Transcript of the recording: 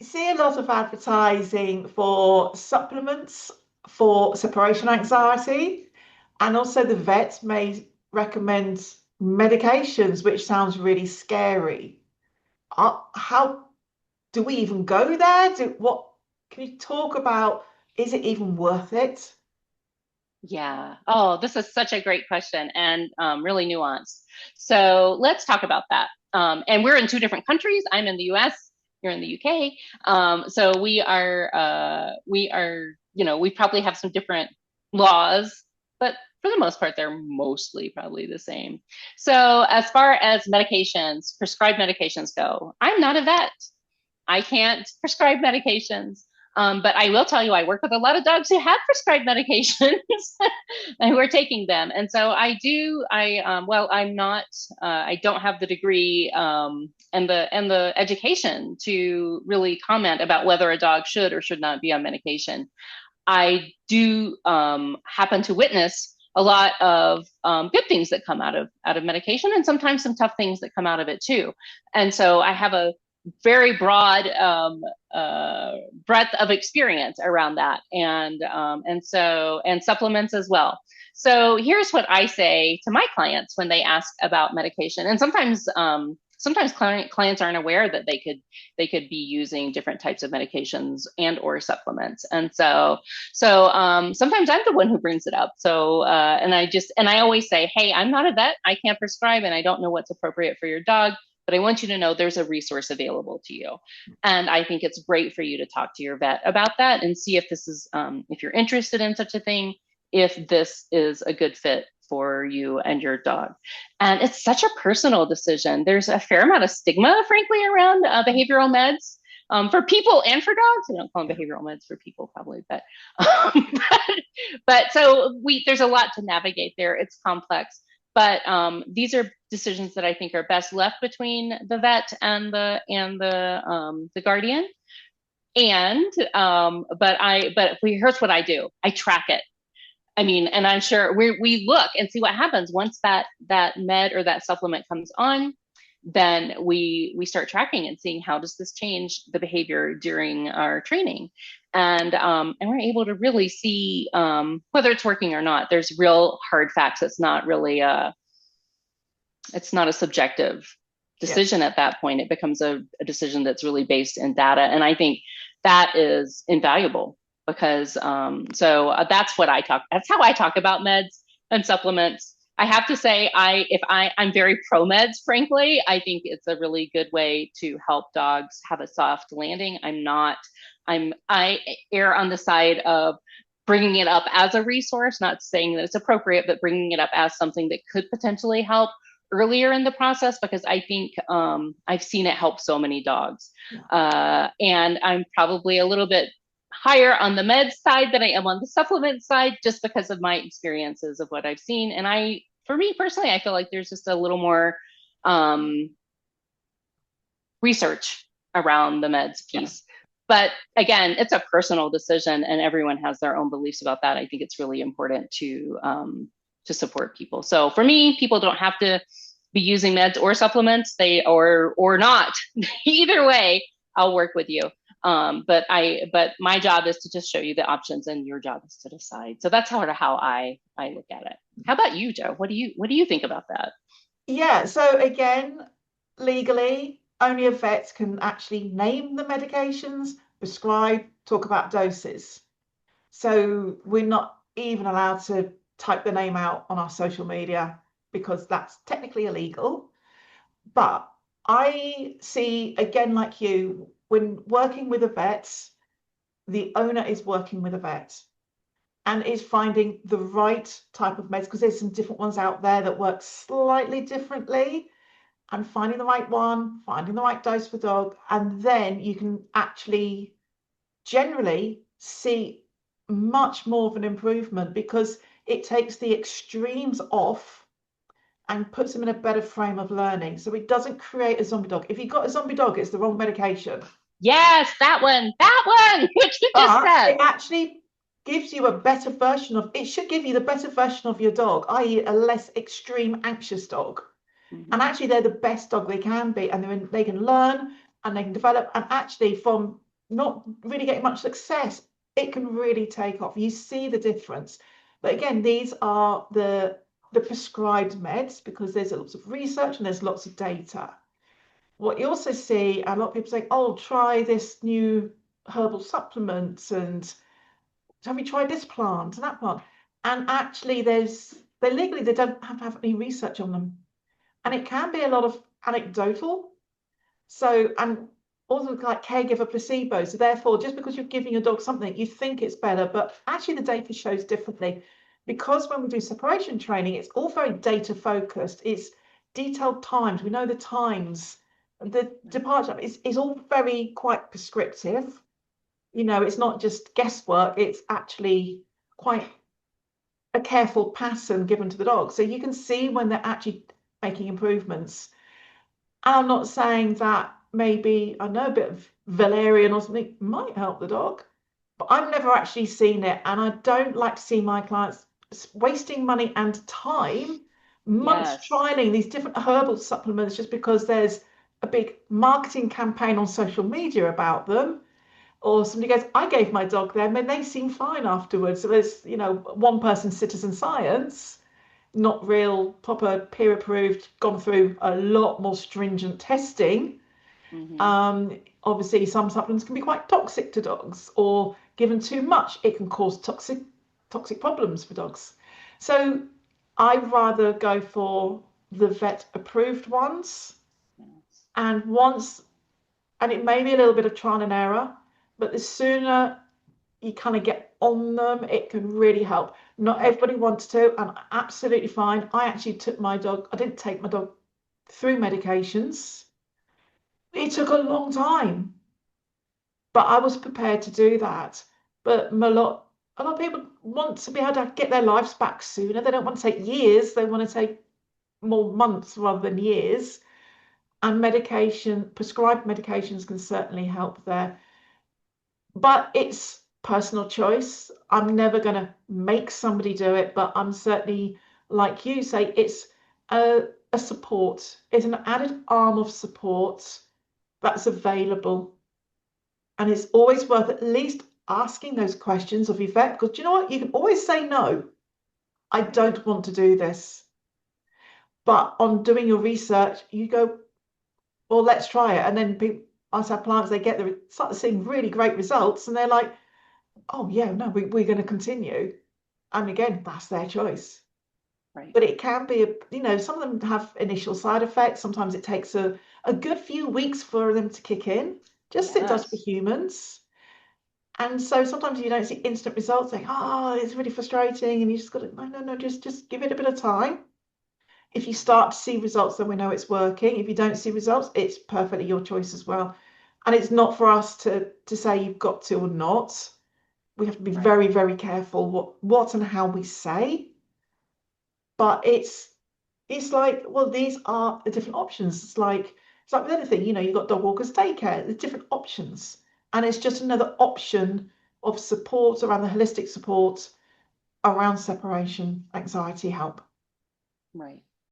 see a lot of advertising for supplements for separation anxiety, and also the vet may recommend medications, which sounds really scary. How do we even go there? What can you talk about? Is it even worth it? Yeah. Oh, this is such a great question and really nuanced. So let's talk about that. And we're in two different countries. I'm in the US, you're in the UK. So we probably have some different laws, but for the most part, they're mostly probably the same. So as far as medications, prescribed medications go, I'm not a vet. I can't prescribe medications. But I will tell you, I work with a lot of dogs who have prescribed medications and who are taking them. And so I'm not, I don't have the degree and the education to really comment about whether a dog should or should not be on medication. I do happen to witness a lot of good things that come out of medication, and sometimes some tough things that come out of it too. And so I have a very broad breadth of experience around that, and supplements as well. So here's what I say to my clients when they ask about medication, and sometimes clients aren't aware that they could be using different types of medications and or supplements, and sometimes I'm the one who brings it up. And I always say, hey, I'm not a vet, I can't prescribe, and I don't know what's appropriate for your dog, but I want you to know there's a resource available to you. And I think it's great for you to talk to your vet about that and see if this is, if you're interested in such a thing, if this is a good fit for you and your dog. And it's such a personal decision. There's a fair amount of stigma, frankly, around behavioral meds. For people and for dogs. I don't call them behavioral meds for people, probably, but there's a lot to navigate there. It's complex, but these are decisions that I think are best left between the vet and the guardian. Here's what I do: I track it. I mean, and I'm sure we look and see what happens once that med or that supplement comes on. Then we start tracking and seeing how does this change the behavior during our training, and we're able to really see whether it's working or not. There's real hard facts. It's not a subjective Yeah. decision at that point. It becomes a decision that's really based in data. And I think that is invaluable because that's how I talk about meds and supplements. I have to say, I'm very pro meds, frankly. I think it's a really good way to help dogs have a soft landing. I err on the side of bringing it up as a resource, not saying that it's appropriate, but bringing it up as something that could potentially help earlier in the process because I think I've seen it help so many dogs. Yeah. And I'm probably a little bit higher on the med side than I am on the supplement side just because of my experiences of what I've seen. And for me personally, I feel like there's just a little more um, research around the meds Yeah. piece. But again, it's a personal decision, and everyone has their own beliefs about that. I think it's really important to support people. So for me, people don't have to be using meds or supplements. Or not. Either way, I'll work with you. But my job is to just show you the options, and your job is to decide. So that's how I look at it. How about you, Joe? What do you think about that? Yeah, so again, legally, only a vet can actually name the medications, prescribe, talk about doses. So we're not even allowed to type the name out on our social media because that's technically illegal. But I see, again, like you, when working with a vet, the owner is working with a vet and is finding the right type of meds because there's some different ones out there that work slightly differently, and finding the right one, finding the right dose for dog, and then you can actually generally see much more of an improvement because it takes the extremes off and puts them in a better frame of learning. So it doesn't create a zombie dog. If you've got a zombie dog, it's the wrong medication. Yes, that one, what you just But said. it actually gives you a better version of it should give you the better version of your dog, i.e., a less extreme anxious dog. And Mm-hmm. actually, they're the best dog they can be, and they can learn and they can develop. And actually, from not really getting much success, it can really take off. You see the difference. But again, these are the prescribed meds because there's lots of research and there's lots of data. What you also see, a lot of people say, oh, try this new herbal supplement, and have you tried this plant and that plant? And actually, they legally they don't have to have any research on them, and it can be a lot of anecdotal. So, and also like caregiver placebo. So therefore, just because you're giving your dog something, you think it's better, but actually the data shows differently. Because when we do separation training, it's all very data focused. It's detailed times. We know the times. The departure is all very quite prescriptive. It's not just guesswork. It's actually quite a careful pattern given to the dog. So you can see when they're actually making improvements. And I'm not saying that maybe, I know, a bit of valerian or something might help the dog, but I've never actually seen it. And I don't like to see my clients wasting money and time, months Yes. trialing these different herbal supplements just because there's a big marketing campaign on social media about them. Or somebody goes, I gave my dog them and they seem fine afterwards. So there's, one person's citizen science, not real proper peer approved, gone through a lot more stringent testing. Mm-hmm. Obviously, some supplements can be quite toxic to dogs, or given too much, it can cause toxic problems for dogs. So I'd rather go for the vet approved ones. Yes. And once, and it may be a little bit of trial and error, but the sooner you kind of get on them, it can really help. Not everybody wants to, and absolutely fine. I actually I didn't take my dog through medications. It took a long time, but I was prepared to do that. But a lot of people want to be able to get their lives back sooner. They don't want to take years, they want to take more months rather than years. And prescribed medications can certainly help there. But it's personal choice. I'm never going to make somebody do it, but I'm certainly, like you say, it's a support, it's an added arm of support that's available. And it's always worth at least asking those questions of your vet, because do you know what? You can always say no. I don't want to do this. But on doing your research, you go, well, let's try it. And then people, I have clients, they start seeing really great results, and they're like, oh yeah, no, we're going to continue. And again, that's their choice. Right. But it can be, some of them have initial side effects. Sometimes it takes a good few weeks for them to kick in, just as it does for Yes. humans. And so sometimes you don't see instant results, like, oh, it's really frustrating. And you just got to, no, just give it a bit of time. If you start to see results, then we know it's working. If you don't see results, it's perfectly your choice as well. And it's not for us to say you've got to or not. We have to be Right. very, very careful what and how we say. But it's like, well, these are the different options. It's like with anything, you've got dog walkers, daycare, there's different options. And it's just another option of support around the holistic support around separation, anxiety help. Right.